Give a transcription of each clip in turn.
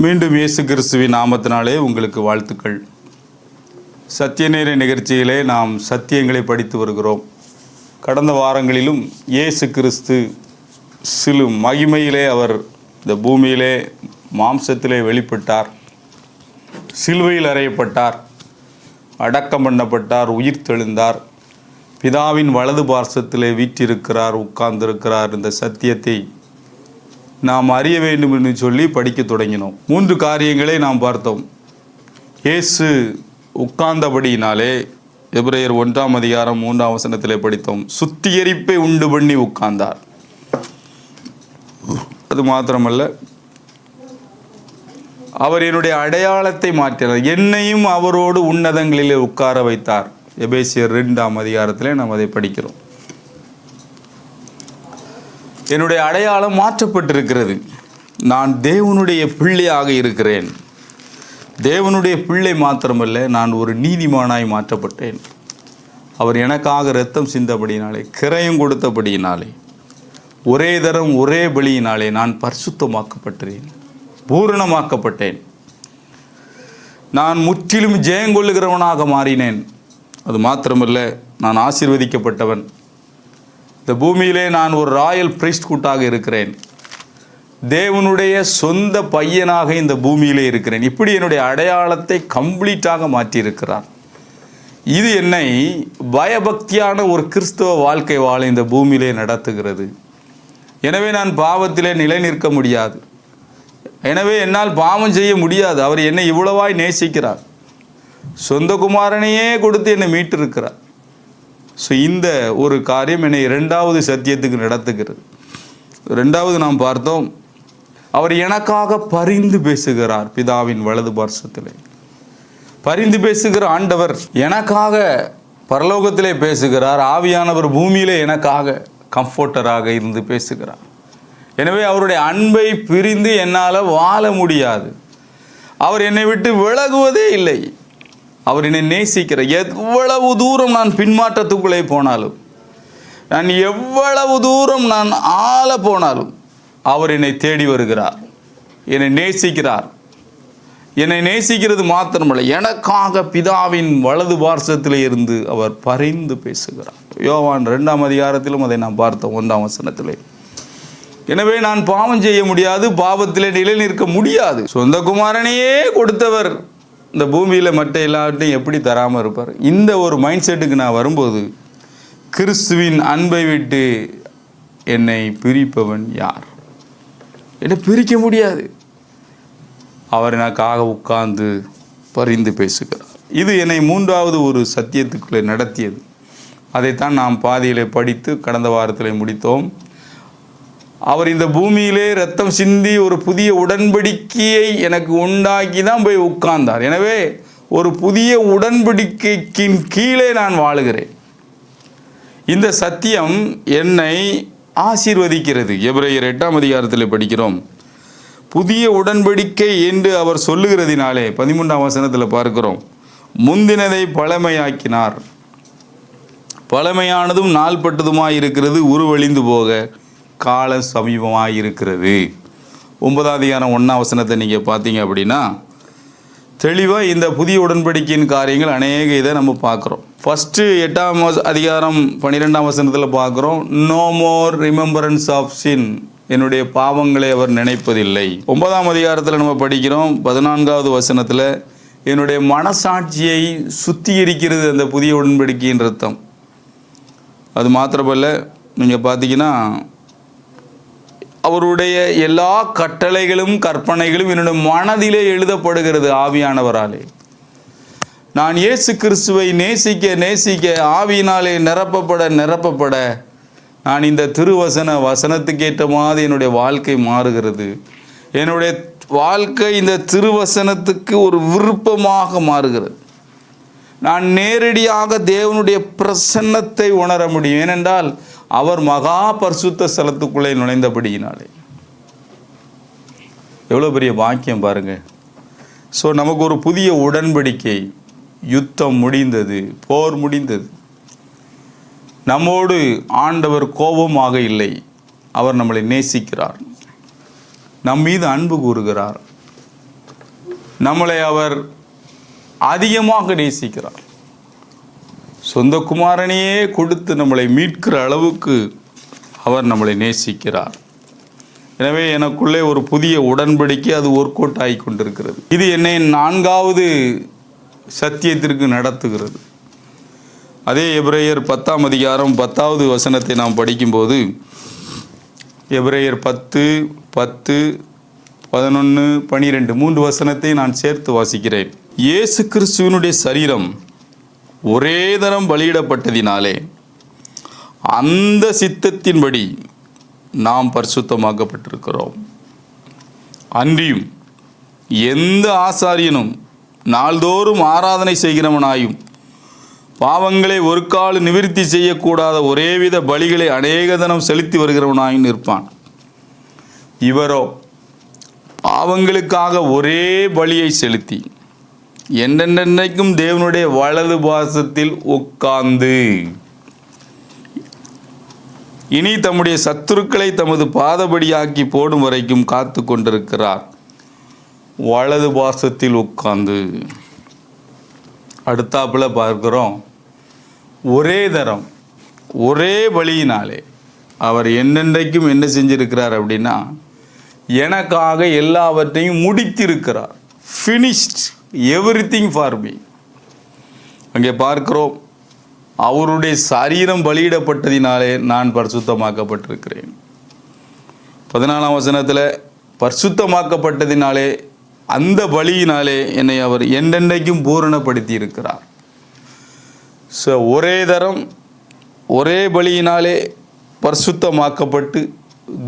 மீண்டும் இயேசு கிறிஸ்துவின் நாமத்தினாலே உங்களுக்கு வாழ்த்துக்கள். சத்தியநேர நிகழ்ச்சியிலே நாம் சத்தியங்களை படித்து வருகிறோம். கடந்த வாரங்களிலும் இயேசு கிறிஸ்து மகிமையிலே அவர் இந்த பூமியிலே மாம்சத்திலே வெளிப்பட்டார், சிலுவையில் அறையப்பட்டார், அடக்கம் பண்ணப்பட்டார், உயிர் தெழுந்தார், பிதாவின் வலது பார்சத்திலே வீற்றிருக்கிறார், உட்கார்ந்திருக்கிறார். இந்த சத்தியத்தை நாம் அறிய வேண்டும் என்று சொல்லி படிக்க தொடங்கினோம். 3 காரியங்களை நாம் பார்த்தோம். இயேசு உட்கார்ந்தபடியினாலே எபிரேயர் 1ஆம் அதிகாரம் 3ஆம் வசனத்திலே படித்தோம். சுத்திகரிப்பை உண்டு பண்ணி உட்கார்ந்தார். அது மாத்திரமல்ல, அவர் என்னுடைய அடையாளத்தை மாற்றினார், என்னையும் அவரோடு உன்னதங்களிலே உட்கார வைத்தார். எபேசியர் 2ஆம் அதிகாரத்திலே நாம் அதை படிக்கிறோம். என்னுடைய அடையாளம் மாற்றப்பட்டிருக்கிறது. நான் தேவனுடைய பிள்ளையாக இருக்கிறேன். தேவனுடைய பிள்ளை மாத்திரமல்ல, நான் ஒரு நீதிமானாய் மாற்றப்பட்டேன். அவர் எனக்காக இரத்தம் சிந்தபடியினாலே, கிரயம் கொடுத்தபடியினாலே, ஒரே தரம் ஒரே பலியினாலே நான் பரிசுத்தமாக்கப்பட்டேன், பூரணமாக்கப்பட்டேன். நான் முற்றிலும் ஜெயங்கொள்ளுகிறவனாக மாறினேன். அது மாத்திரமல்ல, நான் ஆசீர்வதிக்கப்பட்டவன். இந்த பூமியிலே நான் ஒரு ராயல் பிரிஸ்ட்ஹுட்டாக இருக்கிறேன். தேவனுடைய சொந்த பையனாக இந்த பூமியிலே இருக்கிறேன். இப்படி என்னுடைய அடையாளத்தை கம்ப்ளீட்டாக மாற்றியிருக்கிறார். இது என்னை பயபக்தியான ஒரு கிறிஸ்தவ வாழ்க்கை வாழ இந்த பூமியிலே நடத்துகிறது. எனவே நான் பாவத்திலே நிலை நிற்க முடியாது. எனவே என்னால் பாவம் செய்ய முடியாது. அவர் என்னை இவ்வளவாய் நேசிக்கிறார். சொந்த குமாரனையே கொடுத்து என்னை மீட்டிருக்கிறார். ஸோ இந்த ஒரு காரியம் என்னை 2வது சத்தியத்துக்கு நடத்துகிறது. 2வது நாம் பார்த்தோம், அவர் எனக்காக பரிந்து பேசுகிறார். பிதாவின் வலது பார்சத்திலே பரிந்து பேசுகிற ஆண்டவர் எனக்காக பரலோகத்திலே பேசுகிறார். ஆவியானவர் பூமியிலே எனக்காக கம்ஃபோர்ட்டராக இருந்து பேசுகிறார். எனவே அவருடைய அன்பை பிரிந்து என்னால் வாழ முடியாது. அவர் என்னை விட்டு விலகுவதே இல்லை. அவர் என்னை நேசிக்கிற, எவ்வளவு தூரம் நான் பின்மாற்றத்துக்குள்ளே போனாலும், நான் எவ்வளவு தூரம் நான் ஆள போனாலும் அவர் என்னை தேடி வருகிறார், என்னை நேசிக்கிறார். என்னை நேசிக்கிறது மாத்திரமல்ல, எனக்காக பிதாவின் வலது பார்சத்திலே இருந்து அவர் பரிந்து பேசுகிறார். யோவான் 2ஆம் அதிகாரத்திலும் அதை நாம் பார்த்தோம், 1ஆம் வசனத்திலே. எனவே நான் பாவம் செய்ய முடியாது, பாவத்திலே நிலை நிற்க முடியாது. சொந்த குமாரனையே கொடுத்தவர் இந்த பூமியில் மற்ற எல்லாத்தையும் எப்படி தராமல் இருப்பார்? இந்த ஒரு மைண்ட் செட்டுக்கு நான் வரும்போது, கிறிஸ்துவின் அன்பை விட்டு என்னை பிரிப்பவன் யார்? என்னை பிரிக்க முடியாது. அவர் எனக்காக உட்கார்ந்து பரிந்து பேசுகிறார். இது என்னை 3வது ஒரு சத்தியத்துக்குள்ளே நடத்தியது. அதைத்தான் நாம் பாதியிலே படித்து கடந்த வாரத்தில் முடித்தோம். அவர் இந்த பூமியிலே ரத்தம் சிந்தி ஒரு புதிய உடன்படிக்கையை எனக்கு உண்டாக்கி தான் போய் உட்கார்ந்தார். எனவே ஒரு புதிய உடன்படிக்கைக்கின் கீழே நான் வாழுகிறேன். இந்த சத்தியம் என்னை ஆசீர்வதிக்கிறது. எபிரேயர் 8ஆம் அதிகாரத்தில் படிக்கிறோம். புதிய உடன்படிக்கை என்று அவர் சொல்லுகிறதினாலே 13ஆம் வசனத்தில் பார்க்கிறோம், முந்தினதை பழமையாக்கினார், பழமையானதும் நாள்பட்டதுமாய் இருக்கிறது, உருவழிந்து போக காலம் சமீபமாக இருக்கிறது. 9ஆம் அதிகாரம் 1ஆம் வசனத்தை நீங்கள் பார்த்தீங்க அப்படின்னா தெளிவாக இந்த புதிய உடன்படிக்கையின் காரியங்கள் அநேக இதை நம்ம பார்க்குறோம். ஃபஸ்ட்டு 8ஆம் அதிகாரம் 12ஆம் வசனத்தில் பார்க்குறோம், no more remembrance of sin, என்னுடைய பாவங்களை அவர் நினைப்பதில்லை. 9ஆம் அதிகாரத்தில் நம்ம படிக்கிறோம் 14வது வசனத்தில், என்னுடைய மனசாட்சியை சுத்திகரிக்கிறது அந்த புதிய உடன்படிக்கையின் ரத்தம். அது மாத்திரமல்ல, நீங்கள் பார்த்தீங்கன்னா அவருடைய எல்லா கட்டளைகளும் கற்பனைகளும் என்னுடைய மனதிலே எழுதப்படுகிறது ஆவியானவராலே. நான் இயேசு கிறிஸ்துவை நேசிக்க நேசிக்க, ஆவியினாலே நிரப்பப்பட நான் இந்த வசனத்துக்கேற்ற மாதிரி என்னுடைய வாழ்க்கை மாறுகிறது. என்னுடைய வாழ்க்கை இந்த திருவசனத்துக்கு ஒரு விருப்பமாக மாறுகிறது. நான் நேரடியாக தேவனுடைய பிரசன்னத்தை உணர முடியும். ஏனென்றால் அவர் மகா பரிசுத்த ஸ்தலத்துக்குள்ளே நுழைந்தபடியினாலே. எவ்வளோ பெரிய பாக்கியம் பாருங்கள். ஸோ நமக்கு ஒரு புதிய உடன்படிக்கை, யுத்தம் முடிந்தது, போர் முடிந்தது. நம்மோடு ஆண்டவர் கோபமாக இல்லை, அவர் நம்மளை நேசிக்கிறார், நம் மீது அன்பு கூறுகிறார். நம்மளை அவர் அதிகமாக நேசிக்கிறார். சொந்த குமாரனையே கொடுத்து நம்மளை மீட்கிற அளவுக்கு அவர் நம்மளை நேசிக்கிறார். எனவே எனக்குள்ளே ஒரு புதிய உடன்படிக்கை அது ஒர்க் அவுட் ஆகி கொண்டிருக்கிறது. இது என்னை 4வது சத்தியத்திற்கு நடத்துகிறது. அதே எபிரேயர் 10ஆம் அதிகாரம் 10வது வசனத்தை நாம் படிக்கும்போது, எபிரேயர் 10, 10, 11, 12 3 வசனத்தை நான் சேர்த்து வாசிக்கிறேன். இயேசு கிறிஸ்துவினுடைய சரீரம் ஒரே தரம் பலியிடப்பட்டதினாலே அந்த சித்தத்தின்படி நாம் பரிசுத்தமாக்கப்பட்டிருக்கிறோம். அன்றியும் எந்த ஆசாரியனும் நாள்தோறும் ஆராதனை செய்கிறவனாயும் பாவங்களை ஒரு கால் நிவிர்த்தி செய்யக்கூடாத ஒரேவித பலிகளை அநேக தினம் செலுத்தி வருகிறவனாயும் நிற்பான். இவரோ பாவங்களுக்காக ஒரே பலியை செலுத்தி என்றென்றைக்கும் தேவனுடைய வலது பாசத்தில் உட்கார்ந்து இனி தம்முடைய சத்துருக்களை தமது பாதபடியாக்கி போடும் வரைக்கும் காத்து கொண்டிருக்கிறார். வலது பாசத்தில் உட்கார்ந்து. அடுத்தாப்புல பார்க்கிறோம், ஒரே தரம் ஒரே பலியினாலே அவர் என்னென்றைக்கும் என்ன செஞ்சிருக்கிறார் அப்படின்னா, எனக்காக எல்லாவற்றையும் முடித்திருக்கிறார். Finished everything for me. அங்கே பார்க்கிறோம், அவருடைய சரீரம் பலியிடப்பட்டதினாலே நான் பரிசுத்தமாக்கப்பட்டிருக்கிறேன். 14ஆம் வசனத்தில் பரிசுத்தமாக்கப்பட்டதினாலே அந்த பலியினாலே என்னை அவர் என்றென்றைக்கும் பூரணப்படுத்தி இருக்கிறார். ஸோ ஒரே தரம் ஒரே பலியினாலே பரிசுத்தமாக்கப்பட்டு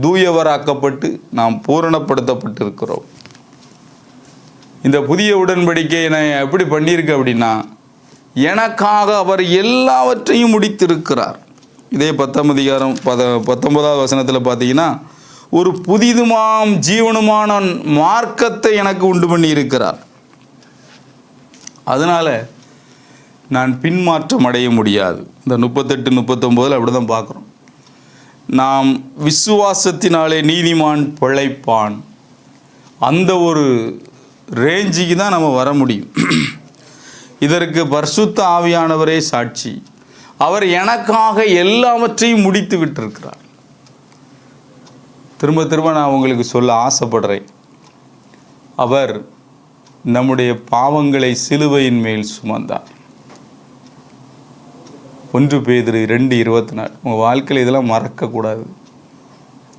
தூயவராக்கப்பட்டு நாம் பூரணப்படுத்தப்பட்டிருக்கிறோம். இந்த புதிய உடன்படிக்கை நான் எப்படி பண்ணியிருக்கேன் அப்படின்னா, எனக்காக அவர் எல்லாவற்றையும் முடித்திருக்கிறார். இதே 10ஆம் அதிகாரம் 19வது வசனத்தில் பார்த்தீங்கன்னா, ஒரு புதிதுமாம் ஜீவனுமான மார்க்கத்தை எனக்கு உண்டு பண்ணி இருக்கிறார். அதனால் நான் பின்மாற்றம் அடைய முடியாது. இந்த 38, 39 அப்படி தான் பார்க்குறோம். நாம் விசுவாசத்தினாலே நீதிமான் பிழைப்பான், அந்த ஒரு ரேஞ்சுக்கு தான் நம்ம வர முடியும். இதற்கு பரிசுத்த ஆவியானவரே சாட்சி. அவர் எனக்காக எல்லாவற்றையும் முடித்து விட்டிருக்கிறார். திரும்ப திரும்ப நான் உங்களுக்கு சொல்ல ஆசைப்படுறேன், அவர் நம்முடைய பாவங்களை சிலுவையின் மேல் சுமந்தார். 1 பேதுரு 2:24. உங்கள் வாழ்க்கையில் இதெல்லாம் மறக்கக்கூடாது.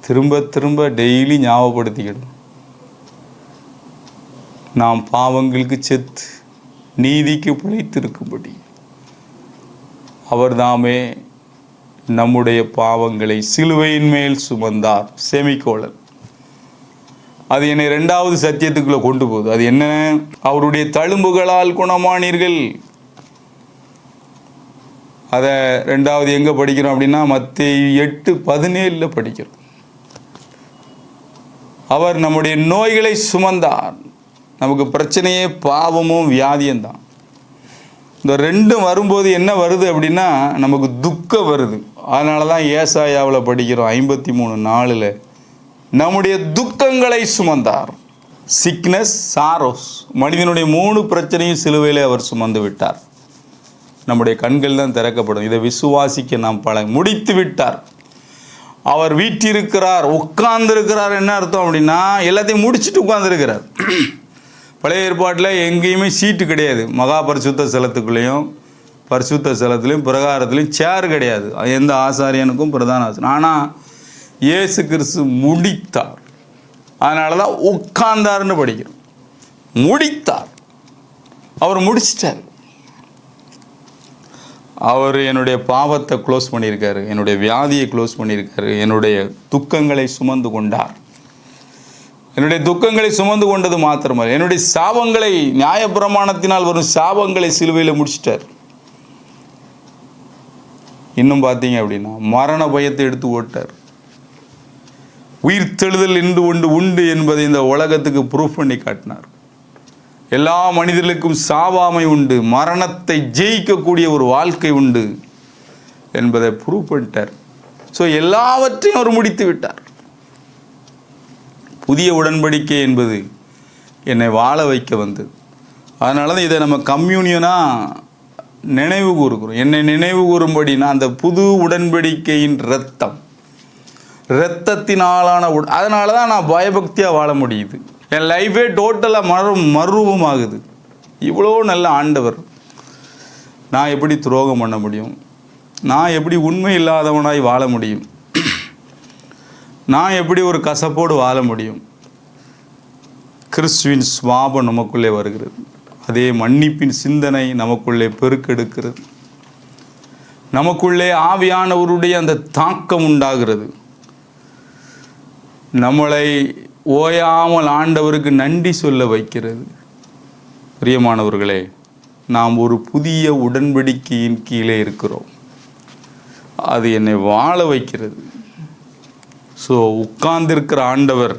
திரும்ப திரும்ப டெய்லி ஞாபகப்படுத்திக்கிடும். நாம் பாவங்களுக்கு செத்து நீதிக்கு பிழைத்திருக்கும்படி அவர் தாமே நம்முடைய பாவங்களை சிலுவையின் மேல் சுமந்தார். செமிகோலன். அது என்னை 2வது சத்தியத்துக்குள்ளே கொண்டு போகுது. அது என்ன? அவருடைய தழும்புகளால் குணமானீர்கள். அதை 2வது எங்கே படிக்கிறோம் அப்படின்னா, மத்தேயு 8:17 படிக்கிறோம். அவர் நம்முடைய நோய்களை சுமந்தார். நமக்கு பிரச்சனையே பாவமும் வியாதியும் தான். இந்த 2ம் வரும்போது என்ன வருது அப்படின்னா, நமக்கு துக்கம் வருது. அதனால தான் ஏசாயாவில் படிக்கிறோம் 53:4, நம்முடைய துக்கங்களை சுமந்தார். சிக்னஸ், சாரோஸ், மனிதனுடைய 3 பிரச்சனையும் சிலுவையில் அவர் சுமந்து விட்டார். நம்முடைய கண்கள் தான் திறக்கப்படும். இதை விசுவாசிக்க நாம் முடித்து விட்டார். அவர் வீற்றிருக்கிறார், உட்கார்ந்துருக்கிறார். என்ன அர்த்தம் அப்படின்னா, எல்லாத்தையும் முடிச்சுட்டு உட்கார்ந்துருக்கிறார். பழைய ஏற்பாட்டில் எங்கேயுமே சீட்டு கிடையாது. மகா பரிசுத்த ஸ்தலத்துக்குள்ளேயும் பரிசுத்த ஸ்தலத்துலேயும் பிரகாரத்துலேயும் சேர் கிடையாது. எந்த ஆசாரியனுக்கும் பிரதான ஆசாரியன். ஆனால் இயேசு கிறிஸ்து முடித்தார். அதனால தான் உட்கார்ந்தார்னு படிக்கிறோம். முடித்தார். அவர் முடிச்சிட்டார். அவர் என்னுடைய பாவத்தை க்ளோஸ் பண்ணியிருக்காரு, என்னுடைய வியாதியை க்ளோஸ் பண்ணியிருக்காரு, என்னுடைய துக்கங்களை சுமந்து கொண்டார். என்னுடைய துக்கங்களை சுமந்து கொண்டது மாத்திரமல்ல, என்னுடைய சாபங்களை, நியாயப்பிரமாணத்தினால் வரும் சாபங்களை சிலுவையில் முடிச்சிட்டார். இன்னும் பார்த்தீங்க அப்படின்னா, மரண பயத்தை எடுத்து ஓட்டார். உயிர்த்தெழுதல் என்று ஒன்று உண்டு என்பதை இந்த உலகத்துக்கு ப்ரூஃப் பண்ணி காட்டினார். எல்லா மனிதர்களுக்கும் சாவாமை உண்டு, மரணத்தை ஜெயிக்கக்கூடிய ஒரு வாழ்க்கை உண்டு என்பதை ப்ரூவ் பண்ணிட்டார். ஸோ எல்லாவற்றையும் அவர் முடித்து விட்டார். புதிய உடன்படிக்கை என்பது என்னை வாழ வைக்க வந்தது. அதனால தான் இதை நம்ம கம்யூனியனாக நினைவு கூறுகிறோம். என்னை நினைவு கூறும்படினா அந்த புது உடன்படிக்கையின் இரத்தத்தினாலான அதனால தான் நான் பயபக்தியாக வாழ முடியுது. என் லைஃபே டோட்டலாக மறுரூபமாகுது. இவ்வளோ நல்ல ஆண்டவர், நான் எப்படி துரோகம் பண்ண முடியும்? நான் எப்படி உண்மை இல்லாதவனாய் வாழ முடியும்? நான் எப்படி ஒரு கசப்போடு வாழ முடியும்? கிறிஸ்துவின் சுவாபம் நமக்குள்ளே வருகிறது. அதே மன்னிப்பின் சிந்தனை நமக்குள்ளே பெருக்கெடுக்கிறது. நமக்குள்ளே ஆவியானவருடைய அந்த தாக்கம் உண்டாகிறது. நம்மளை ஓயாமல் ஆண்டவருக்கு நன்றி சொல்ல வைக்கிறது. பிரியமானவர்களே, நாம் ஒரு புதிய உடன்படிக்கையின் கீழே இருக்கிறோம். அது என்னை வாழ வைக்கிறது. ஸோ உட்கார்ந்திருக்கிற ஆண்டவர்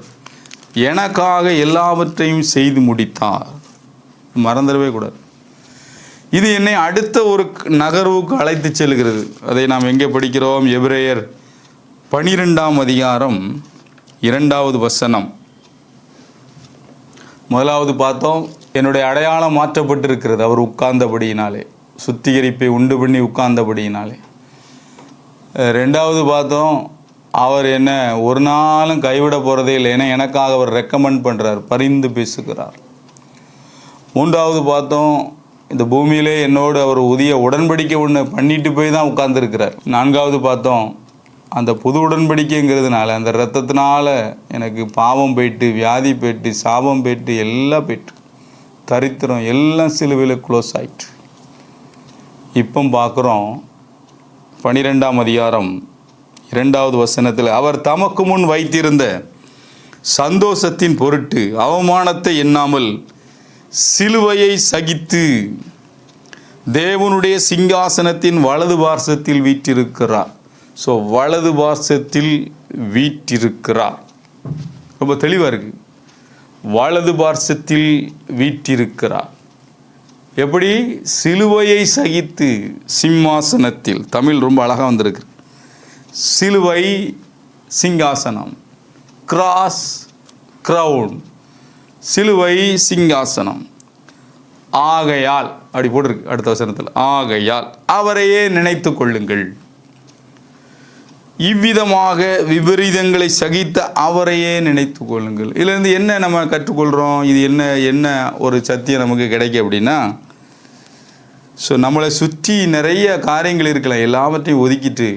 எனக்காக எல்லாவற்றையும் செய்து முடித்தார். மறந்துடவே கூடாது. இது என்னை அடுத்த ஒரு நகர்வுக்கு அழைத்து செல்கிறது. அதை நாம் எங்கே படிக்கிறோம்? எபிரேயர் 12ஆம் அதிகாரம் 2வது வசனம். முதலாவது பார்த்தோம், என்னுடைய அடையாளம் மாற்றப்பட்டிருக்கிறது அவர் உட்கார்ந்தபடியினாலே, சுத்திகரிப்பை உண்டு பண்ணி உட்கார்ந்தபடியினாலே. 2வது பார்த்தோம், அவர் என்ன ஒரு நாளும் கைவிட போகிறதே இல்லை, ஏன்னா எனக்காக அவர் ரெக்கமெண்ட் பண்ணுறார், பரிந்து பேசுகிறார். 3வது பார்த்தோம், இந்த பூமியிலே என்னோடு அவர் புதிய உடன்படிக்கை ஒன்று பண்ணிட்டு போய் தான் உட்கார்ந்துருக்கிறார். 4வது பார்த்தோம், அந்த புது உடன்படிக்கைங்கிறதுனால அந்த இரத்தத்தினால எனக்கு பாவம் போயிட்டு, வியாதி போயிட்டு, சாபம் போயிட்டு, எல்லாம் போயிட்டு, தரித்திரம் எல்லாம் சிலுவையில் க்ளோஸ் ஆயிட்டு. இப்போ பார்க்குறோம் 12ஆம் அதிகாரம் 2வது வசனத்தில், அவர் தமக்கு முன் வைத்திருந்த சந்தோஷத்தின் பொருட்டு அவமானத்தை எண்ணாமல் சிலுவையை சகித்து தேவனுடைய சிங்காசனத்தின் வலது பார்சத்தில் வீற்றிருக்கிறார். ஸோ வலது பார்சத்தில் வீற்றிருக்கிறார். ரொம்ப தெளிவாக இருக்குது. வலது பார்சத்தில் வீற்றிருக்கிறார். எப்படி? சிலுவையை சகித்து சிம்மாசனத்தில். தமிழ் ரொம்ப அழகாக வந்திருக்கு. சிலுவை சிங்காசனம், கிராஸ் கிரவுன், சிலுவை சிங்காசனம். ஆகையால் அப்படி போட்டிருக்கு அடுத்த வசனத்தில், ஆகையால் அவரையே நினைத்து கொள்ளுங்கள். இவ்விதமாக விபரீதங்களை சகித்த அவரையே நினைத்து கொள்ளுங்கள். இதுலேருந்து என்ன நம்ம கற்றுக்கொள்கிறோம்? இது என்ன ஒரு சத்தியம் நமக்கு கிடைக்கும் அப்படின்னா, ஸோ நம்மளை சுற்றி நிறைய காரியங்கள் இருக்கலாம், எல்லாவற்றையும் ஒதுக்கிட்டு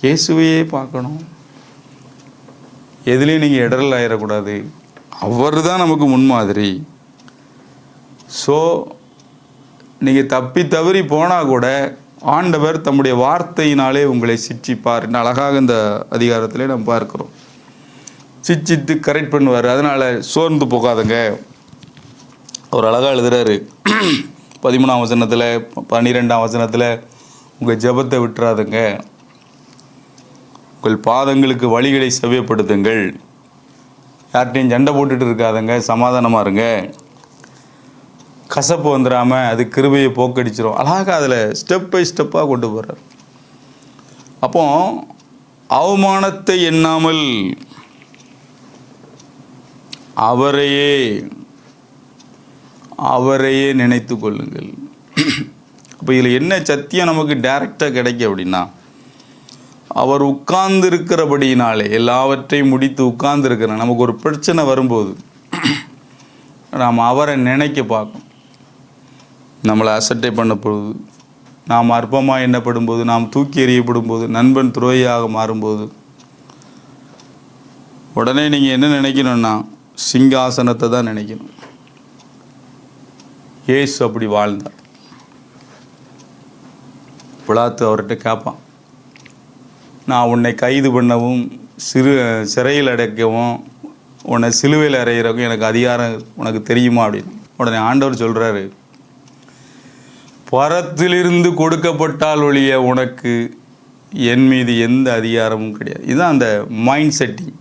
இயேசுவையே பார்க்கணும். எதுலேயும் நீங்கள் இடரல் ஆயிடக்கூடாது. அவர் தான் நமக்கு முன்மாதிரி. ஸோ நீங்கள் தப்பி தவறி போனால் கூட ஆண்டவர் தம்முடைய வார்த்தையினாலே உங்களை சிட்சிப்பார். அழகாக இந்த அதிகாரத்திலே நம்ம பார்க்கிறோம். சிச்சித்து கரெக்ட் பண்ணுவார். அதனால் சோர்ந்து போகாதுங்க. அவர் அழகாக எழுதுகிறாரு 13ஆம் வசனத்தில், 12ஆம் வசனத்தில், உங்கள் ஜெபத்தை விட்டுறாதுங்க, உங்கள் பாதங்களுக்கு வழிகளை செவ்வைப்படுத்துங்கள், யார்கிட்டையும் சண்டை போட்டுட்டு இருக்காதுங்க, சமாதானமாக இருங்க, கசப்பு வந்துடாமல் அது கிருபையை போக்கடிச்சிடும். அழகாக அதில் ஸ்டெப் பை ஸ்டெப்பாக கொண்டு போகிறார். அப்போ அவமானத்தை எண்ணாமல் அவரையே நினைத்து கொள்ளுங்கள். அப்போ இதில் என்ன சத்தியம் நமக்கு டைரெக்டாக கிடைக்கும் அப்படின்னா, அவர் உட்கார்ந்து இருக்கிறபடியினாலே எல்லாவற்றையும் முடித்து உட்கார்ந்து இருக்கிற நமக்கு ஒரு பிரச்சனை வரும்போது நாம் அவரை நினைக்க பார்க்கணும். நம்மளை அசட்டை பண்ணப்படுவது, நாம் அற்பமாக எண்ணப்படும் போது, நாம் தூக்கி எறியப்படும் போது, நண்பன் துரோகியாக மாறும்போது உடனே நீங்கள் என்ன நினைக்கணும்னா சிங்காசனத்தை தான் நினைக்கணும். இயேசு அப்படி வாழ்ந்தார். பிலாத்து அவர்கிட்ட கேட்பான், நான் உன்னை கைது பண்ணவும் சிறையில் அடைக்கவும் உன்னை சிலுவையில் அறையிறக்கும் எனக்கு அதிகாரம் உனக்கு தெரியுமா அப்படின்னு. உடனே ஆண்டவர் சொல்கிறாரு, பரத்திலிருந்து கொடுக்கப்பட்டால் ஒழிய உனக்கு என் மீது எந்த அதிகாரமும் கிடையாது. இதுதான் அந்த மைண்ட் செட்டிங்.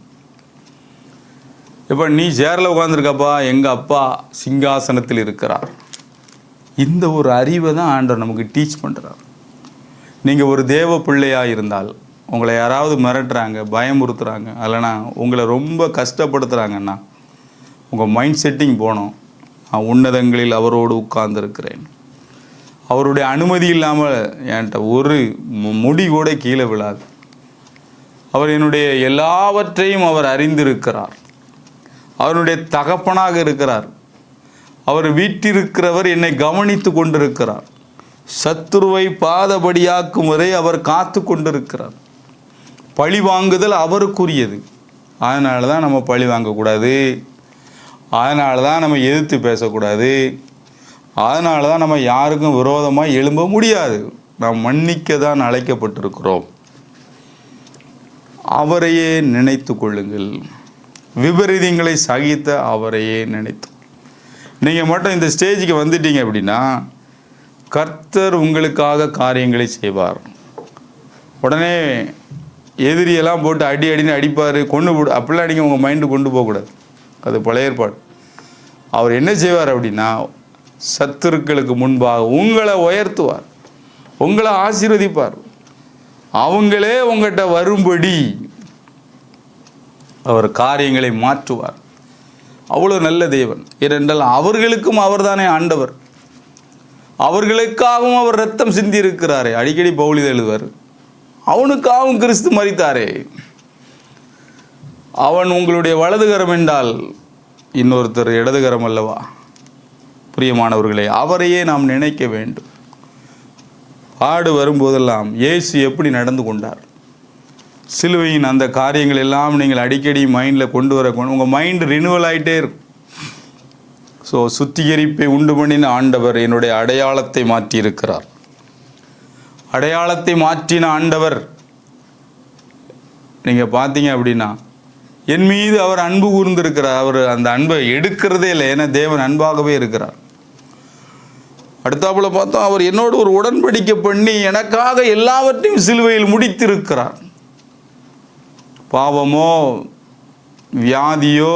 இப்போ நீ சேரில் உட்காந்துருக்கப்பா, எங்கள் அப்பா சிங்காசனத்தில் இருக்கிறார். இந்த ஒரு அறிவை தான் ஆண்டவர் நமக்கு டீச் பண்ணுறார். நீங்கள் ஒரு தேவ பிள்ளையாக இருந்தால் உங்களை யாராவது மிரட்டுறாங்க, பயமுறுத்துகிறாங்க, இல்லைனா உங்களை ரொம்ப கஷ்டப்படுத்துகிறாங்கன்னா உங்கள் மைண்ட் செட்டிங் போகணும். நான் உன்னதங்களில் அவரோடு உட்கார்ந்துருக்கிறேன். அவருடைய அனுமதி இல்லாமல் என்கிட்ட ஒரு முடி கூட கீழே விழாது. அவர் என்னுடைய எல்லாவற்றையும் அவர் அறிந்திருக்கிறார். அவருடைய தகப்பனாக இருக்கிறார். அவர் வீட்டிருக்கிறவர் என்னை கவனித்து கொண்டிருக்கிறார். சத்துருவை பாதபடியாக்கும் வரை அவர் காத்து கொண்டிருக்கிறார். பழி வாங்குதல் அவருக்குரியது. அதனால தான் நம்ம பழி வாங்கக்கூடாது. அதனால தான் நம்ம எதிர்த்து பேசக்கூடாது. அதனால தான் நம்ம யாருக்கும் விரோதமாக எழும்ப முடியாது. நாம் மன்னிக்க தான் அழைக்கப்பட்டிருக்கிறோம். அவரையே நினைத்து கொள்ளுங்கள். விபரீதங்களை சகித்த அவரையே நினைத்து. நீங்கள் மட்டும் இந்த ஸ்டேஜுக்கு வந்துட்டீங்க அப்படின்னா கர்த்தர் உங்களுக்காக காரியங்களை செய்வார். உடனே எதிரியெல்லாம் போட்டு அடின்னு அடிப்பார், கொண்டு போடு அப்படிலாம் நீங்கள் உங்கள் மைண்டு கொண்டு போகக்கூடாது. அது பழைய ஏற்பாடு. அவர் என்ன செய்வார் அப்படின்னா சத்துருக்களுக்கு முன்பாக உங்களை உயர்த்துவார், உங்களை ஆசீர்வதிப்பார். அவங்களே உங்கள்கிட்ட வரும்படி அவர் காரியங்களை மாற்றுவார். அவ்வளோ நல்ல தேவன். ஏனென்றால் அவர்களுக்கும் அவர் தானே ஆண்டவர். அவர்களுக்காகவும் அவர் ரத்தம் சிந்தி இருக்கிறாரே. அடிக்கடி பவுல் எழுதுவார், அவனுக்காகவும் கிறிஸ்து மரித்தாரே. அவன் உங்களுடைய வலதுகரம் என்றால் இன்னொருத்தர் இடதுகரம் அல்லவா? பிரியமானவர்களே, அவரையே நாம் நினைக்க வேண்டும். பாடு வரும்போதெல்லாம் இயேசு எப்படி நடந்து கொண்டார், சிலுவையின் அந்த காரியங்கள் எல்லாம் நீங்கள் அடிக்கடி மைண்டில் கொண்டு வர உங்கள் மைண்டு ரினுவல் ஆகிட்டே இருக்கும். ஸோ சுத்திகரிப்பை உண்டு பண்ணின ஆண்டவர் என்னுடைய அடையாளத்தை மாற்றியிருக்கிறார். அடையாளத்தை மாற்றின ஆண்டவர் நீங்கள் பார்த்தீங்க அப்படின்னா என் மீது அவர் அன்பு கூர்ந்திருக்கிறார். அவர் அந்த அன்பை எடுக்கிறதே இல்லை. ஏன்னா தேவன் அன்பாகவே இருக்கிறார். அடுத்தாப்புல பார்த்தோம், அவர் என்னோடு ஒரு உடன்படிக்கை பண்ணி எனக்காக எல்லாவற்றையும் சிலுவையில் முடித்திருக்கிறார். பாவமோ வியாதியோ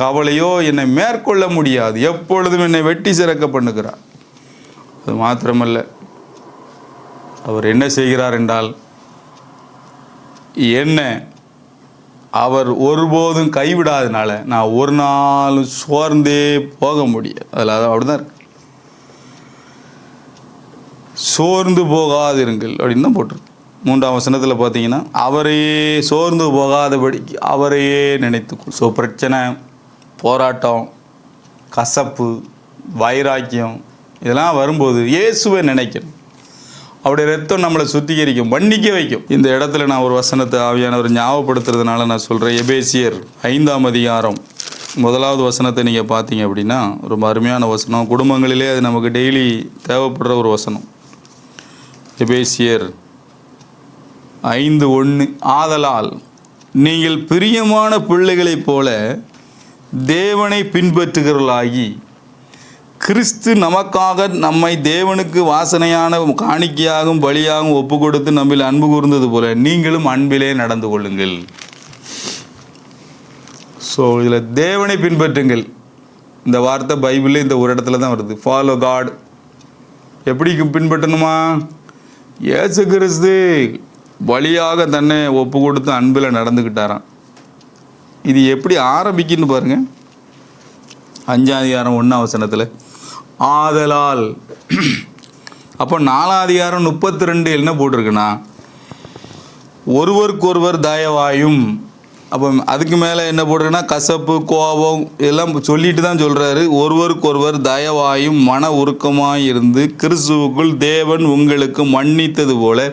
கவலையோ என்னை மேற்கொள்ள முடியாது. எப்பொழுதும் என்னை வெட்டி சிறக்க பண்ணுகிறார். அது மாத்திரமல்ல, அவர் என்ன செய்கிறார் என்றால் என்ன அவர் ஒருபோதும் கைவிடாதனால நான் ஒரு நாளும் சோர்ந்தே போக முடியாது. அதில் அப்படிதான் இருக்கு. சோர்ந்து போகாதிருங்கள் அப்படின்னு தான் போட்டிருக்கு. 3ஆம் வசனத்தில் பார்த்தீங்கன்னா அவரையே சோர்ந்து போகாதபடிக்கு அவரையே நினைத்துக்கொள். ஸோ பிரச்சனை, போராட்டம், கசப்பு, வைராக்கியம் இதெல்லாம் வரும்போது இயேசுவை நினைக்கணும். அவருடைய ரத்தம் நம்மளை சுத்திகரிக்கும், மன்னிக்க வைக்கும். இந்த இடத்துல நான் ஒரு வசனத்தை ஆவியானவர் ஞாபகப்படுத்துறதுனால நான் சொல்கிறேன். எபேசியர் 5ஆம் அதிகாரம் 1வது வசனத்தை நீங்கள் பார்த்தீங்க அப்படின்னா ரொம்ப அருமையான வசனம். குடும்பங்களிலே அது நமக்கு டெய்லி தேவைப்படுற ஒரு வசனம். எபேசியர் 5:1 ஆதலால் நீங்கள் பிரியமான பிள்ளைகளைப் போல தேவனை பின்பற்றுகிறவர்களாகி கிறிஸ்து நமக்காக நம்மை தேவனுக்கு வாசனையான காணிக்கையாகவும் பலியாகவும் ஒப்பு கொடுத்து நம்மில் அன்பு கூர்ந்தது போல நீங்களும் அன்பிலே நடந்து கொள்ளுங்கள். ஸோ இதில் தேவனை பின்பற்றுங்கள். இந்த வார்த்தை பைபிளில் இந்த ஒரு இடத்துல தான் வருது. Follow God. எப்படி பின்பற்றணுமா? இயேசு கிறிஸ்து பலியாக தன்னை ஒப்பு கொடுத்து அன்பில் நடந்துக்கிட்டாராம். இது எப்படி ஆரம்பிக்குன்னு பாருங்கள். 5ஆம் அதிகாரம் 1ஆம் வசனத்தில் ஆதலால். அப்போ 4ஆம் அதிகாரம் 32 என்ன போட்டிருக்குன்னா ஒருவருக்கொருவர் தயவாயும். அப்போ அதுக்கு மேலே என்ன போட்டிருக்குன்னா கசப்பு, கோபம் இதெல்லாம் சொல்லிட்டு தான் சொல்கிறாரு. ஒருவருக்கொருவர் தயவாயும் மன உருக்கமாய் இருந்து கிறிஸ்துவுக்குள் தேவன் உங்களுக்கு மன்னித்தது போல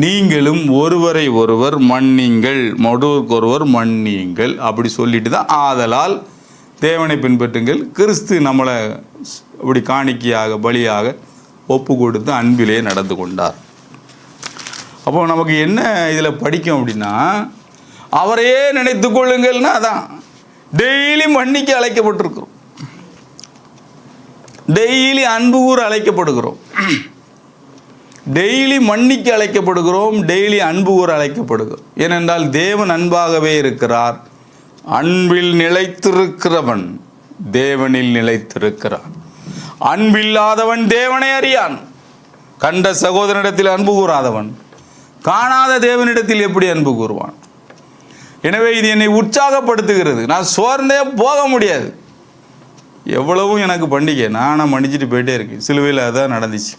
நீங்களும் ஒருவரை ஒருவர் மன்னிங்கள், ஒருவருக்கொருவர் மன்னியுங்கள். அப்படி சொல்லிட்டு தான் ஆதலால் தேவனை பின்பற்றுங்கள். கிறிஸ்து நம்மளை அப்படி காணிக்கையாக பலியாக ஒப்பு கொடுத்து அன்பிலே நடந்து கொண்டார். அப்போ நமக்கு என்ன இதில் படிக்கும் அப்படின்னா அவரையே நினைத்து கொள்ளுங்கள்னா அதான். டெய்லி மன்னிக்க அழைக்கப்பட்டிருக்கிறோம், டெய்லி அன்பு கூற அழைக்கப்படுகிறோம், டெய்லி மன்னிக்க அழைக்கப்படுகிறோம், டெய்லி அன்பு கூற அழைக்கப்படுகிறோம். ஏனென்றால் தேவன் அன்பாகவே இருக்கிறார். அன்பில் நிலைத்திருக்கிறவன் தேவனில் நிலைத்திருக்கிறான். அன்பில்லாதவன் தேவனை அறியான். கண்ட சகோதரனிடத்தில் அன்பு கூறாதவன் காணாத தேவனிடத்தில் எப்படி அன்பு கூறுவான்? எனவே இது என்னை உற்சாகப்படுத்துகிறது. நான் சோர்ந்தே போக முடியாது. எவ்வளவும் எனக்கு பண்டிகை, நானும் மன்னிச்சுட்டு போயிட்டே இருக்கேன். சிலுவையில் அதான் நடந்துச்சு.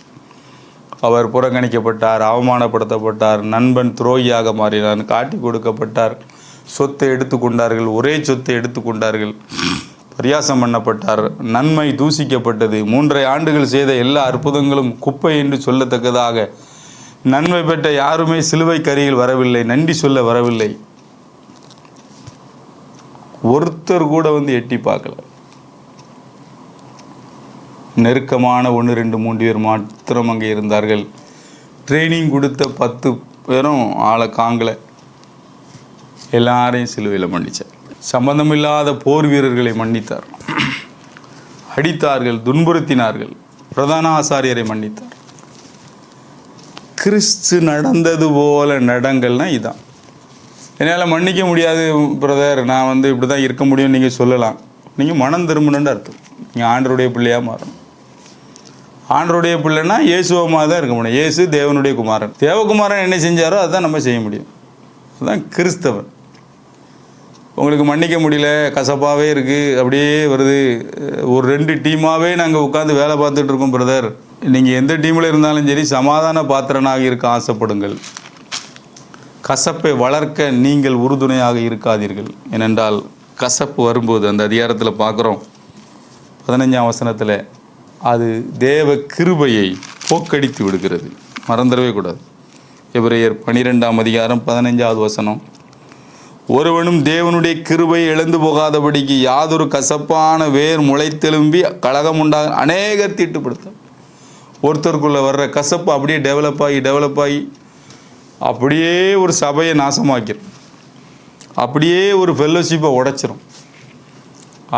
அவர் புறக்கணிக்கப்பட்டார், அவமானப்படுத்தப்பட்டார், நண்பன் துரோகியாக மாறினார், காட்டி கொடுக்கப்பட்டார், சொத்தை எடுத்துக்கொண்டார்கள், ஒரே சொத்தை எடுத்துக்கொண்டார்கள், பரியாசம் பண்ணப்பட்டார், நன்மை தூசிக்கப்பட்டது, 3.5 ஆண்டுகள் செய்த எல்லா அற்புதங்களும் குப்பை என்று சொல்லத்தக்கதாக நன்மை பெற்ற யாருமே சிலுவை கரியில் வரவில்லை, நன்றி சொல்ல வரவில்லை. ஒருத்தர் கூட எட்டி பார்க்கல. நெருக்கமான 1, 2, 3 பேர் மாத்திரம் அங்கே இருந்தார்கள். ட்ரைனிங் கொடுத்த 10 பேரும் ஆளை காங்கலை. எல்லாரையும் சிலுவையில் மன்னித்தார். சம்பந்தமில்லாத போர் வீரர்களை மன்னித்தார். அடித்தார்கள், துன்புறுத்தினார்கள். பிரதான ஆசாரியரை மன்னித்தார். கிறிஸ்து நடந்தது போல நடங்கள்னா இதான். என்னால் மன்னிக்க முடியாது பிரதர், நான் இப்படி தான் இருக்க முடியும் நீங்கள் சொல்லலாம். நீங்கள் மனம் திரும்பணுன்னு அர்த்தம். நீங்கள் ஆண்டருடைய பிள்ளையாக மாறணும். ஆண்டருடைய பிள்ளைன்னா இயேசுவமாக தான் இருக்க முடியும். இயேசு தேவனுடைய குமாரன். தேவகுமாரன் என்ன செஞ்சாரோ அதுதான் நம்ம செய்ய முடியும். அதுதான் கிறிஸ்தவன். உங்களுக்கு மன்னிக்க முடியல, கசப்பாகவே இருக்குது, அப்படியே வருது, ஒரு 2 டீமாகவே நாங்கள் உட்காந்து வேலை பார்த்துட்டு இருக்கோம் பிரதர். நீங்கள் எந்த டீமில் இருந்தாலும் சரி, சமாதான பாத்திரனாக இருக்க ஆசைப்படுங்கள். கசப்பை வளர்க்க நீங்கள் உறுதுணையாக இருக்காதீர்கள். ஏனென்றால் கசப்பு வரும்போது அந்த அதிகாரத்தில் பார்க்குறோம் 15ஆம் வசனத்தில், அது தேவ கிருபையை போக்கடித்து விடுகிறது. மறந்துடவே கூடாது. எபிரேயர் 12ஆம் அதிகாரம் 15வது வசனம், ஒருவனும் தேவனுடைய கிருபை இழந்து போகாதபடிக்கு யாதொரு கசப்பான வேர் முளைத்தெலும்பி கலகம் உண்டாக அநேகர் தீட்டுப்படுத்த. ஒருத்தருக்குள்ளே வர்ற கசப்பு அப்படியே டெவலப் ஆகி அப்படியே ஒரு சபையை நாசமாக்கிடும், அப்படியே ஒரு ஃபெல்லோஷிப்பை உடைச்சிரும்.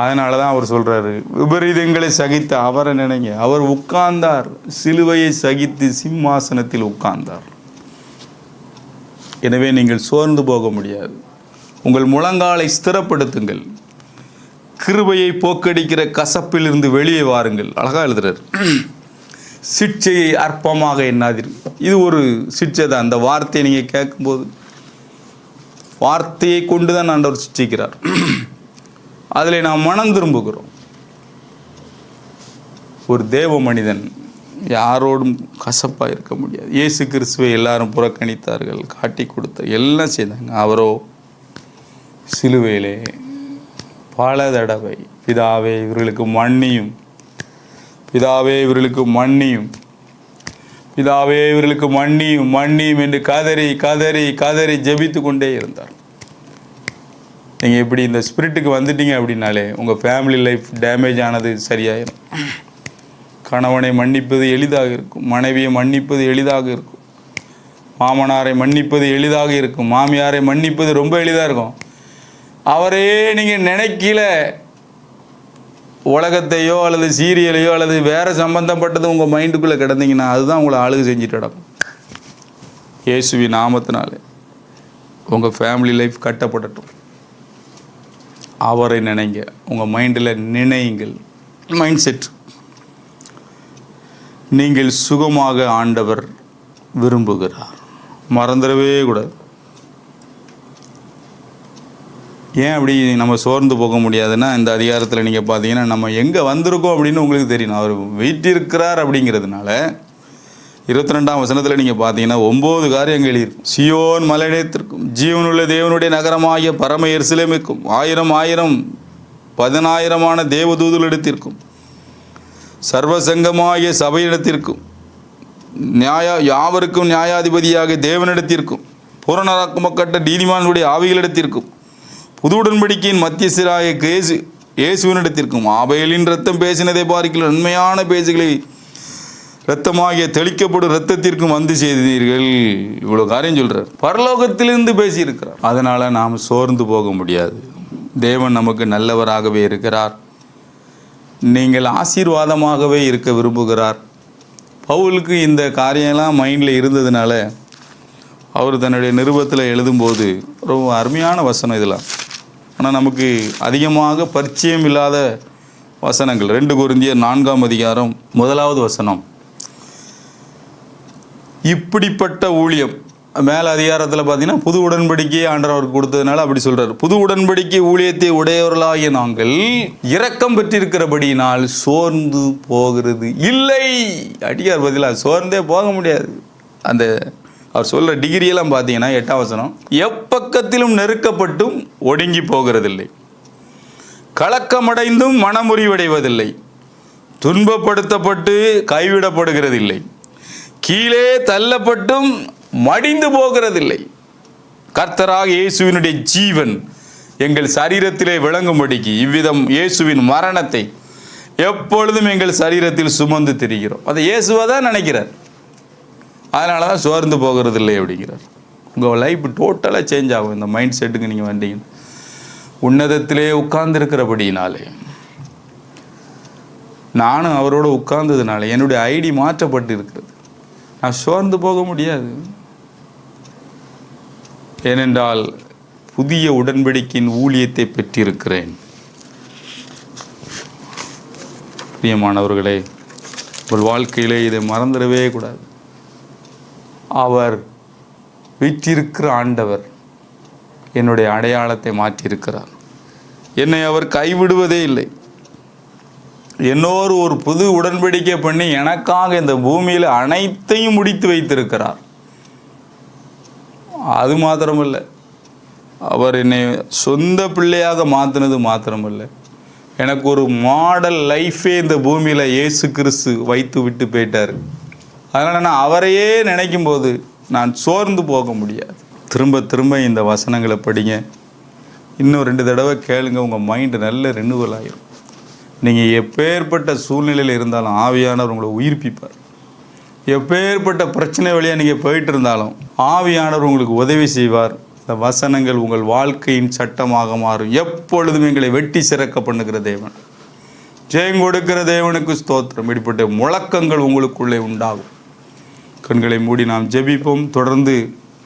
அதனால தான் அவர் சொல்கிறாரு, விபரீதங்களை சகித்த அவரை நினைங்க. அவர் உட்கார்ந்தார், சிலுவையை சகித்து சிம்மாசனத்தில் உட்கார்ந்தார். எனவே நீங்கள் சோர்ந்து போக முடியாது. உங்கள் முழங்காலை ஸ்திரப்படுத்துங்கள். கிருபையை போக்கடிக்கிற கசப்பிலிருந்து வெளியே வாருங்கள். அழகாக எழுதுறார், சிட்சையை அற்பமாக எண்ணாதீர்கள். இது ஒரு சிட்சை தான். அந்த வார்த்தையை நீங்கள் கேட்கும்போது வார்த்தையை கொண்டு தான் ஆண்டவர் சிட்சிக்கிறார். அதில் நாம் மனம் திரும்புகிறோம். ஒரு தேவ மனிதன் யாரோடும் கசப்பாக இருக்க முடியாது. இயேசு கிறிஸ்துவை எல்லாரும் புறக்கணித்தார்கள், காட்டி கொடுத்தார், எல்லாம் செய்தாங்க. அவரோ சிலுவையிலே பல தடவை பிதாவே இவர்களுக்கு மன்னியும், பிதாவே இவர்களுக்கு மன்னியும், பிதாவே இவர்களுக்கு மன்னியும் மன்னியும் என்று கதறி கதறி கதறி ஜெபித்து கொண்டே இருந்தார். நீங்கள் இப்படி இந்த ஸ்பிரிட்டுக்கு வந்துட்டீங்க அப்படின்னாலே உங்கள் ஃபேமிலி லைஃப் டேமேஜ் ஆனது சரியாயிடும். கணவனை மன்னிப்பது எளிதாக இருக்கும், மனைவியை மன்னிப்பது எளிதாக இருக்கும், மாமனாரை மன்னிப்பது எளிதாக இருக்கும், மாமியாரை மன்னிப்பது ரொம்ப எளிதாக இருக்கும். அவரே நீங்கள் நினைக்கல உலகத்தையோ அல்லது சீரியலையோ அல்லது வேறு சம்பந்தப்பட்டது உங்கள் மைண்டுக்குள்ளே கிடந்தீங்கன்னா அதுதான் உங்களை ஆளுகை செஞ்சுட்டு நடக்கும். இயேசுவின் நாமத்தினாலே உங்கள் ஃபேமிலி லைஃப் கட்டப்படட்டும். அவரை நினைங்க, உங்கள் மைண்டில் நினையுங்கள். மைண்ட் செட், நீங்கள் சுகமாக ஆண்டவர் விரும்புகிறார். மறந்துடவே கூடாது. ஏன் அப்படி நம்ம சோர்ந்து போக முடியாதுன்னா, இந்த அதிகாரத்தில் நீங்கள் பார்த்தீங்கன்னா நம்ம எங்கே வந்திருக்கோம் அப்படின்னு உங்களுக்கு தெரியணும். அவர் வீட்டிருக்கிறார் அப்படிங்கிறதுனால 22ஆம் வசனத்தில் நீங்கள் பார்த்தீங்கன்னா 9 காரியங்கள் எழுதியிருக்கும். சியோன் மலையிடத்திற்கும் ஜீவனுள்ள தேவனுடைய நகரமாகிய பரம எருசலேமுக்கும் 1000 10,000 தேவதூதர்களிடத்திற்கும் சர்வசங்கமாகிய சபையிடத்திற்கும் யாவருக்கும் நியாயாதிபதியாக தேவனிடத்திற்கும் பூரணராக்கமக்கட்ட நீதிமானுடைய ஆவிகளிடத்திற்கும் புது உடன்படிக்கையின் மத்தியஸ்தராய இயேசுவினிடத்திற்கும் ஆபேலின் இரத்தம் பேசினதை பார்க்கிற நன்மையான பேசுகளை இரத்தமாகிய தெளிக்கப்படும் இரத்தத்திற்கும் வந்து செய்தீர்கள். இவ்வளோ காரியம் சொல்கிறார். பரலோகத்திலிருந்து பேசியிருக்கிறார். அதனால் நாம் சோர்ந்து போக முடியாது. தேவன் நமக்கு நல்லவராகவே இருக்கிறார். நீங்கள் ஆசீர்வாதமாகவே இருக்க விரும்புகிறார். பவுலுக்கு இந்த காரியம்லாம் மைண்டில் இருந்ததுனால அவர் தன்னுடைய நிருபத்தில் எழுதும்போது ரொம்ப அருமையான வசனம் இதெல்லாம். ஆனால் நமக்கு அதிகமாக பரிச்சயம் இல்லாத வசனங்கள். 2 கொரிந்தியர் 4ஆம் அதிகாரம் 1வது வசனம், இப்படிப்பட்ட ஊழியம் மேல் அதிகாரத்தில் பார்த்தீங்கன்னா புது உடன்படிக்கையை ஆண்டவர் அவருக்கு கொடுத்ததுனால அப்படி சொல்கிறார். புது உடன்படிக்கை ஊழியத்தை உடையவர்களாகிய நாங்கள் இரக்கம் பெற்றிருக்கிறபடியினால் சோர்ந்து போகிறது இல்லை. அடியார் பதிலாக சோர்ந்தே போக முடியாது. அந்த அவர் சொல்கிற டிகிரியெல்லாம் பார்த்தீங்கன்னா 8ஆம் வசனம், எப்பக்கத்திலும் நெருக்கப்பட்டும் ஒடுங்கி போகிறதில்லை, கலக்கமடைந்தும் மனமுறிவடைவதில்லை, துன்பப்படுத்தப்பட்டு கைவிடப்படுகிறதில்லை, கீழே தள்ளப்பட்டும் மடிந்து போகிறதில்லை. கர்த்தராக இயேசுவினுடைய ஜீவன் எங்கள் சரீரத்திலே விளங்கும்படிக்கு இவ்விதம் இயேசுவின் மரணத்தை எப்பொழுதும் எங்கள் சரீரத்தில் சுமந்து திரிகிறோம். அதை இயேசுவை தான் நினைக்கிறார். அதனால தான் சோர்ந்து போகிறதில்லை அப்படிங்கிறார். உங்கள் லைஃப் டோட்டலாக சேஞ்ச் ஆகும் இந்த மைண்ட் செட்டுக்கு நீங்கள் வந்தீங்க. உன்னதத்திலே உட்கார்ந்துருக்கிறபடினாலே, நானும் அவரோட உட்கார்ந்ததுனால என்னுடைய ஐடி மாற்றப்பட்டு இருக்கிறது. நான் சோர்ந்து போக முடியாது. ஏனென்றால் புதிய உடன்படிக்கையின் ஊழியத்தை பெற்றிருக்கிறேன். பிரியமானவர்களே, உங்கள் வாழ்க்கையிலே இதை மறந்துடவே கூடாது. அவர் வீற்றிருக்கிற ஆண்டவர் என்னுடைய அடையாளத்தை மாற்றியிருக்கிறார். என்னை அவர் கைவிடுவதே இல்லை. என்னோடு ஒரு புது உடன்படிக்கை பண்ணி எனக்காக இந்த பூமியில் அனைத்தையும் முடித்து வைத்திருக்கிறார். அது மாத்திரமல்ல, அவர் என்னை சொந்த பிள்ளையாக மாற்றினது மாத்திரமல்ல, எனக்கு ஒரு மாடல் லைஃபே இந்த பூமியில் இயேசு கிறிஸ்து வைத்து விட்டு போயிட்டார். அதனால் நான் அவரையே நினைக்கும் போது நான் சோர்ந்து போக முடியாது. திரும்ப திரும்ப இந்த வசனங்களை படிங்க. இன்னும் 2 தடவை கேளுங்க. உங்கள் மைண்டு நல்ல ரெனுவல் ஆகிடும். நீங்கள் எப்பேற்பட்ட சூழ்நிலையில் இருந்தாலும் ஆவியானவர் உங்களை உயிர்ப்பிப்பார். எப்பேற்பட்ட பிரச்சனை வழியாக நீங்கள் போயிட்டு இருந்தாலும் ஆவியானவர் உங்களுக்கு உதவி செய்வார். இந்த வசனங்கள் உங்கள் வாழ்க்கையின் சட்டமாக மாறும். எப்பொழுதும் எங்களை வெட்டி சிறக்க பண்ணுகிற தேவன், ஜெயம் கொடுக்கிற தேவனுக்கு ஸ்தோத்திரம். இப்படிப்பட்ட முழக்கங்கள் உங்களுக்குள்ளே உண்டாகும். கண்களை மூடி நாம் ஜெபிப்போம். தொடர்ந்து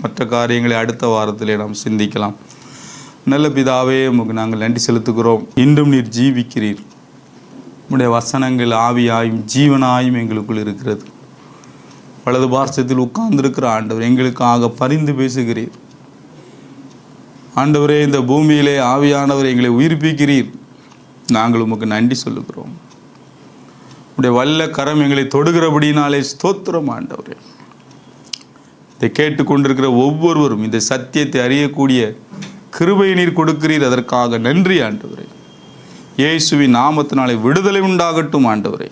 மற்ற காரியங்களை அடுத்த வாரத்திலே நாம் சிந்திக்கலாம். நல்ல பிதாவே, உமக்கு நாங்கள் நன்றி செலுத்துகிறோம். இன்றும் நீர் ஜீவிக்கிறீர். உம்முடைய வசனங்கள் ஆவியாயும் ஜீவனாயும் எங்களுக்குள் இருக்கிறது. வலது பார்சத்தில் உட்கார்ந்திருக்கிற ஆண்டவர் எங்களுக்காக பரிந்து பேசுகிறீர். ஆண்டவரே, இந்த பூமியிலே ஆவியானவர் எங்களை உயிர்ப்பிக்கிறீர். நாங்கள் உமக்கு நன்றி சொல்லுகிறோம். உடைய வல்ல கரம் எங்களை தொடுகிறபடினாலே ஸ்தோத்திரம். ஆண்டவரே, இதை கேட்டுக்கொண்டிருக்கிற ஒவ்வொருவரும் இந்த சத்தியத்தை அறியக்கூடிய கிருபையை நீர் கொடுக்கிறீர். அதற்காக நன்றி ஆண்டவரே. இயேசுவின் நாமத்தினாலே விடுதலை உண்டாகட்டும். ஆண்டவரே,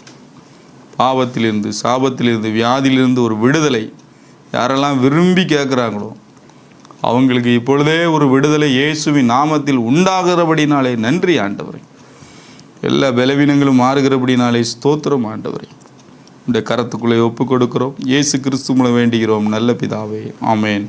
பாவத்திலிருந்து, சாபத்திலிருந்து, வியாதியிலிருந்து ஒரு விடுதலை யாரெல்லாம் விரும்பி கேட்குறாங்களோ அவங்களுக்கு இப்பொழுதே ஒரு விடுதலை இயேசுவின் நாமத்தில் உண்டாகிறபடினாலே நன்றி ஆண்டவரே. எல்லா பலவீனங்களும் மாறுகிறபடினாலே ஸ்தோத்திரம் ஆண்டவரே. இந்த கரத்துக்குள்ளே ஒப்பு கொடுக்கிறோம். இயேசு கிறிஸ்து மூலம் வேண்டுகிறோம் நல்ல பிதாவே. ஆமேன்.